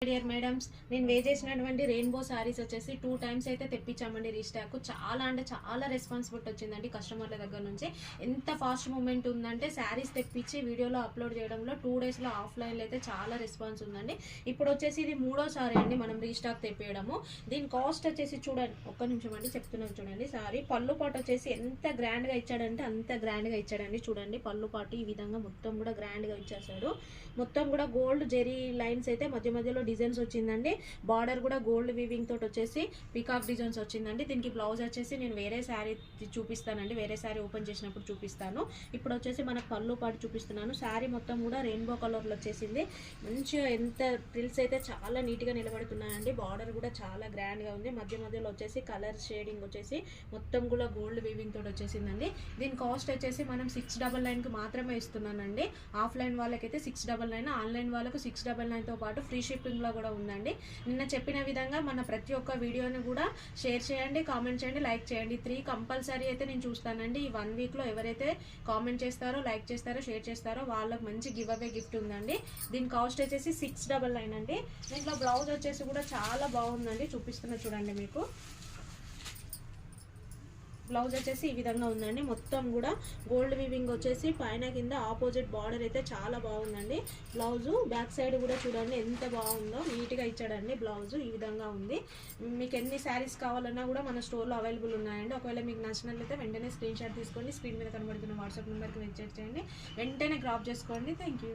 Dear madams, నేను వే చేసినటువంటి rainbow saris వచ్చేసి 2 టైమ్స్ అయితే తెప్పించామండి రీస్టాక్. చాలా అంటే చాలా రెస్పాన్సిబిలిటీ వచ్చిందండి కస్టమర్ల దగ్గర నుంచి. ఎంత ఫాస్ట్ మూమెంట్ ఉందంటే శారీస్ తెప్పించి వీడియోలో అప్లోడ్ చేయడంలో 2 డేస్లో ఆఫ్లైన్లో అయితే చాలా రెస్పాన్స్ ఉందండి. ఇప్పుడు వచ్చేసి ఇది 3వ సారీ అండి మనం రీస్టాక్ తెప్పియడము. దీని కాస్ట్ వచ్చేసి చూడండి, ఒక్క నిమిషం అండి చెప్తున్నాను చూడండి. సారీ పళ్ళు పాటు వచ్చేసి ఎంత గ్రాండ్గా ఇచ్చాడంటే అంత గ్రాండ్గా ఇచ్చాడండి. చూడండి పళ్ళు పాటు ఈ విధంగా మొత్తం కూడా గ్రాండ్గా ఇచ్చేసాడు. మొత్తం కూడా గోల్డ్ జెరీ లైన్స్ అయితే మధ్య మధ్యలో డిజైన్స్ వచ్చిందండి. బార్డర్ కూడా గోల్డ్ వీవింగ్ తోటి వచ్చేసి పికాక్ డిజైన్స్ వచ్చిందండి. దీనికి బ్లౌజ్ వచ్చేసి నేను వేరే శారీ చూపిస్తానండి, వేరే శారీ ఓపెన్ చేసినప్పుడు చూపిస్తాను. ఇప్పుడు వచ్చేసి మనకు పళ్ళు పాటు చూపిస్తున్నాను. శారీ మొత్తం కూడా రెయిన్బో కలర్లో వచ్చేసింది. మంచిగా ఎంత ప్రిల్స్ అయితే చాలా నీట్గా నిలబడుతున్నాయండి. బార్డర్ కూడా చాలా గ్రాండ్గా ఉంది. మధ్య మధ్యలో వచ్చేసి కలర్ షేడింగ్ వచ్చేసి మొత్తం కూడా గోల్డ్ వీవింగ్ తోటి వచ్చేసిందండి. దీని కాస్ట్ వచ్చేసి మనం 699కి మాత్రమే ఇస్తున్నానండి. ఆఫ్లైన్ వాళ్ళకైతే 699, ఆన్లైన్ వాళ్ళకు 699తో పాటు ఫ్రీ షిప్పింగ్లో కూడా ఉందండి. నిన్న చెప్పిన విధంగా మన ప్రతి ఒక్క వీడియోని కూడా షేర్ చేయండి, కామెంట్ చేయండి, లైక్ చేయండి. 3 కంపల్సరీ అయితే నేను చూస్తానండి. ఈ 1 వీక్లో ఎవరైతే కామెంట్ చేస్తారో, లైక్ చేస్తారో, షేర్ చేస్తారో వాళ్ళకి మంచి గివ్ అవే గిఫ్ట్ ఉందండి. దీని కాస్ట్ వచ్చేసి 699 అండి. దీంట్లో బ్లౌజ్ వచ్చేసి కూడా చాలా బాగుందండి, చూపిస్తున్నా చూడండి. మీకు బ్లౌజ్ వచ్చేసి ఈ విధంగా ఉందండి. మొత్తం కూడా గోల్డ్ వీవింగ్ వచ్చేసి పైన కింద ఆపోజిట్ బార్డర్ అయితే చాలా బాగుందండి. బ్లౌజు బ్యాక్ సైడ్ కూడా చూడండి ఎంత బాగుందో, నీట్గా ఇచ్చాడండి. బ్లౌజు ఈ విధంగా ఉంది. మీకు ఎన్ని శారీస్ కావాలన్నా కూడా మన స్టోర్లో అవైలబుల్ ఉన్నాయండి. ఒకవేళ మీకు నచ్చినట్లయితే వెంటనే స్క్రీన్ షాట్ తీసుకోండి. స్క్రీన్ మీద కనబడుతున్న వాట్సాప్ నెంబర్కి మెసేజ్ చేయండి, వెంటనే క్రాప్ చేసుకోండి. Thank you.